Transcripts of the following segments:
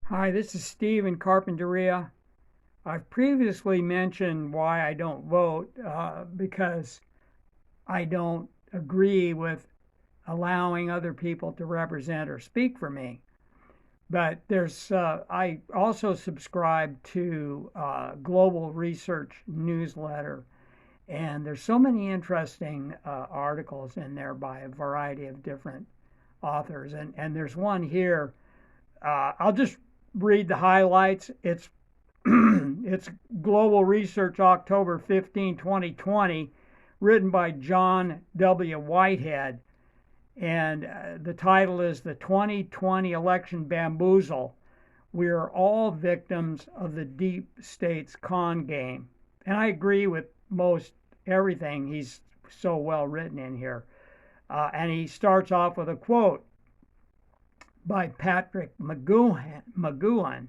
Hi, this is Steve in Carpinteria. I've previously mentioned why I don't vote because I don't agree with allowing other people to represent or speak for me. But I also subscribe to Global Research newsletter, and there's so many interesting articles in there by a variety of different authors. And there's one here. I'll just read the highlights. It's Global Research, October 15, 2020, written by John W Whitehead. And the title is The 2020 Election Bamboozle. We are all victims of the deep state's con game. And I agree with most everything he's so well written in here. And he starts off with a quote by Patrick McGoohan.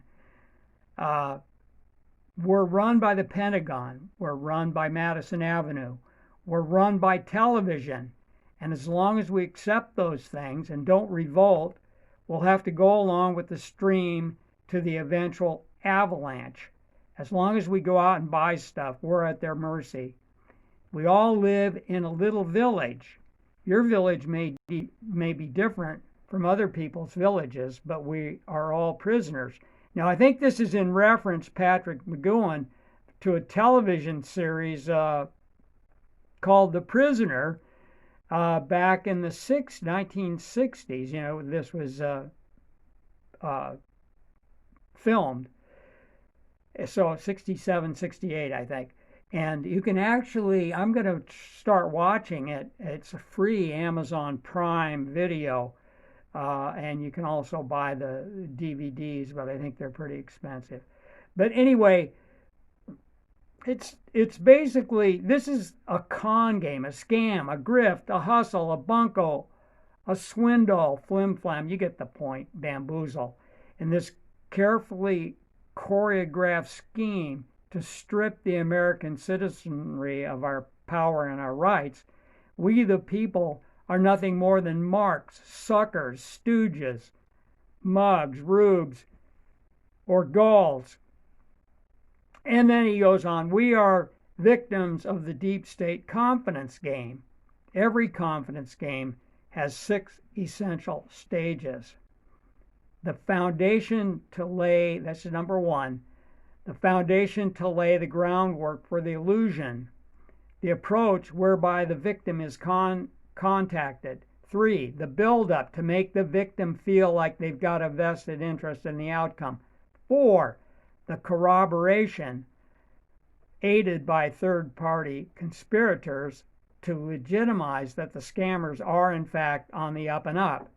Uh, We're run by the Pentagon. We're run by Madison Avenue. We're run by television. And as long as we accept those things and don't revolt, we'll have to go along with the stream to the eventual avalanche. As long as we go out and buy stuff, we're at their mercy. We all live in a little village. Your village may be different from other people's villages, but we are all prisoners. Now, I think this is in reference, Patrick McGowan, to a television series called The Prisoner back in the 1960s. You know, this was filmed. So 67, 68, I think. And you can actually, I'm going to start watching it. It's a free Amazon Prime video. And you can also buy the DVDs, but I think they're pretty expensive. But anyway, it's basically, this is a con game, a scam, a grift, a hustle, a bunco, a swindle, flim flam. You get the point, bamboozle. And this carefully choreographed scheme to strip the American citizenry of our power and our rights. We, the people, are nothing more than marks, suckers, stooges, mugs, rubes, or gulls. And then he goes on, we are victims of the deep state confidence game. Every confidence game has 6 essential stages. The foundation to lay, that's number 1, the foundation to lay the groundwork for the illusion. The approach whereby the victim is contacted. 3, the build-up to make the victim feel like they've got a vested interest in the outcome. 4, the corroboration, aided by third-party conspirators to legitimize that the scammers are in fact on the up and up.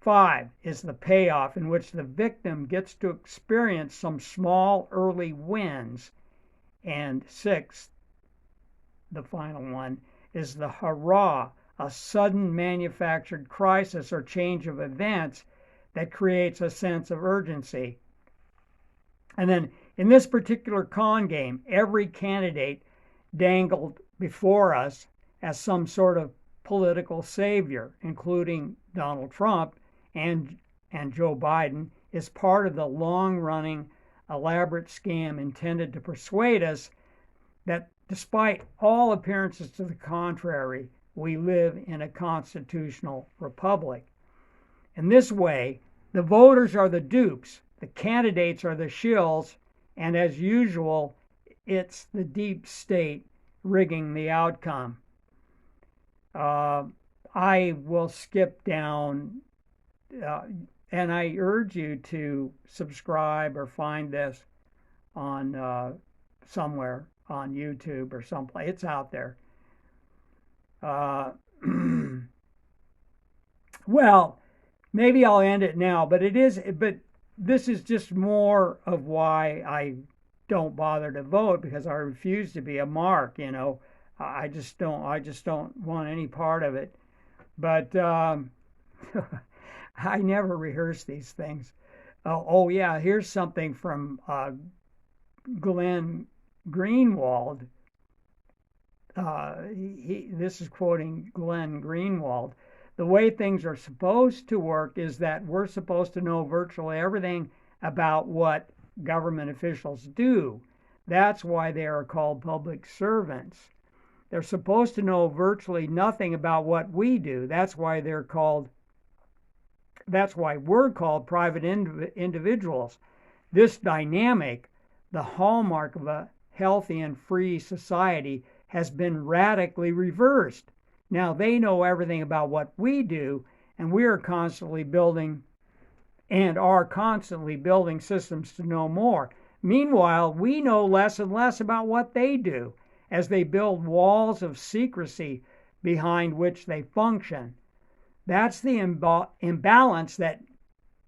5 is the payoff, in which the victim gets to experience some small early wins. And 6, the final one, is the hurrah, a sudden manufactured crisis or change of events that creates a sense of urgency. And then in this particular con game, every candidate dangled before us as some sort of political savior, including Donald Trump and Joe Biden, is part of the long-running elaborate scam intended to persuade us that despite all appearances to the contrary, we live in a constitutional republic. In this way, the voters are the dupes, the candidates are the shills, and as usual, it's the deep state rigging the outcome. I will skip down, and I urge you to subscribe or find this on somewhere on YouTube or someplace. It's out there. Well, maybe I'll end it now, but this is just more of why I don't bother to vote, because I refuse to be a mark, you know. I just don't want any part of it. But I never rehearse these things. Oh yeah, here's something from Glenn Greenwald. This is quoting Glenn Greenwald. The way things are supposed to work is that we're supposed to know virtually everything about what government officials do. That's why they are called public servants. They're supposed to know virtually nothing about what we do. That's why we're called private individuals. This dynamic, the hallmark of a healthy and free society, has been radically reversed. Now they know everything about what we do, and we are constantly building systems to know more. Meanwhile, we know less and less about what they do as they build walls of secrecy behind which they function. That's the imbalance that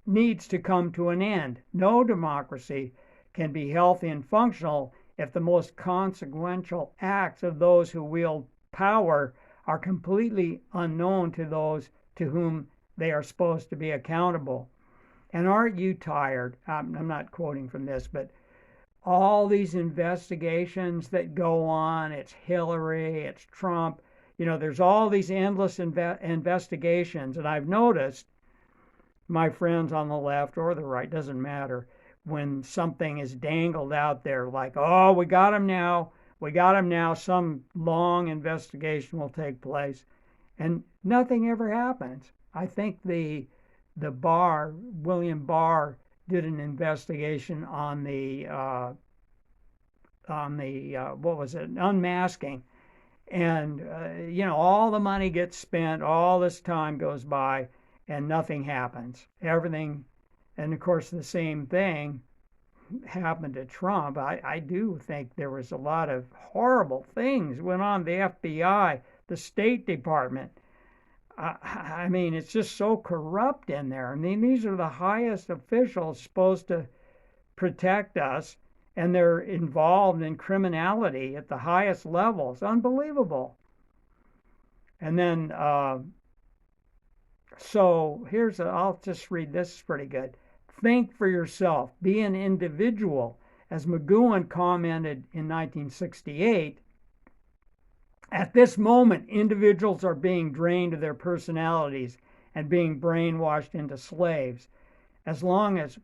needs to come to an end. No democracy can be healthy and functional if the most consequential acts of those who wield power are completely unknown to those to whom they are supposed to be accountable. And aren't you tired? I'm not quoting from this, but all these investigations that go on, it's Hillary, it's Trump, there's all these endless investigations. And I've noticed, my friends on the left or the right, doesn't matter, when something is dangled out there like, oh, we got him now, some long investigation will take place, and nothing ever happens. I think the William Barr did an investigation on the what was it, unmasking, and all the money gets spent, all this time goes by, and nothing happens. Everything, and of course the same thing happened to Trump. I do think there was a lot of horrible things went on. The FBI, the State Department. I mean, it's just so corrupt in there. I mean, these are the highest officials supposed to protect us, and they're involved in criminality at the highest levels. Unbelievable. And then, so I'll just read this, is pretty good. Think for yourself. Be an individual. As McGowan commented in 1968, at this moment, individuals are being drained of their personalities and being brainwashed into slaves. As long as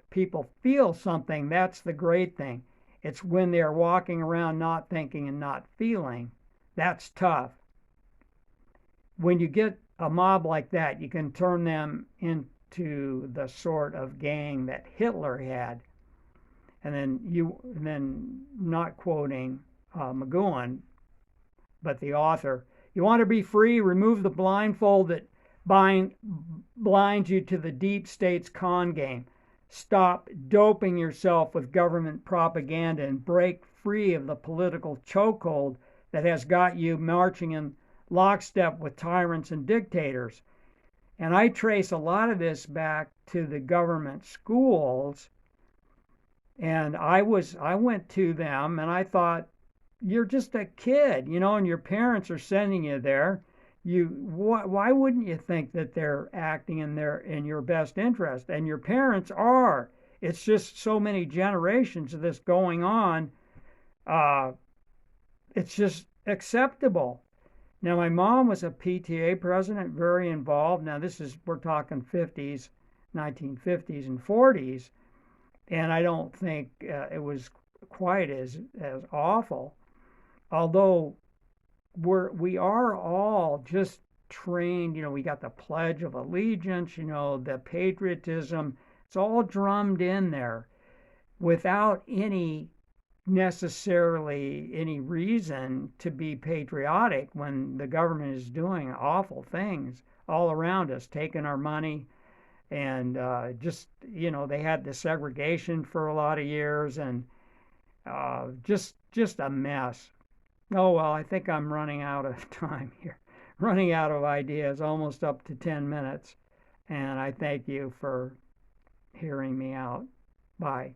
people feel something, that's the great thing. It's when they are walking around not thinking and not feeling, that's tough. When you get a mob like that, you can turn them into the sort of gang that Hitler had. And then not quoting McGowan, but the author, you want to be free, remove the blindfold that blinds you to the deep state's con game. Stop doping yourself with government propaganda and break free of the political chokehold that has got you marching in lockstep with tyrants and dictators. And I trace a lot of this back to the government schools. And I went to them and I thought, you're just a kid, and your parents are sending you there. Why wouldn't you think that they're acting in your best interest? And your parents are. It's just so many generations of this going on. It's just acceptable. Now, my mom was a PTA president, very involved. Now, we're talking 50s, 1950s and 40s, and I don't think it was quite as awful. Although we are all just trained, we got the Pledge of Allegiance, the patriotism. It's all drummed in there without necessarily any reason to be patriotic when the government is doing awful things all around us, taking our money, and they had the segregation for a lot of years, and just a mess. Oh, well, I think I'm running out of time here, running out of ideas, almost up to 10 minutes. And I thank you for hearing me out. Bye.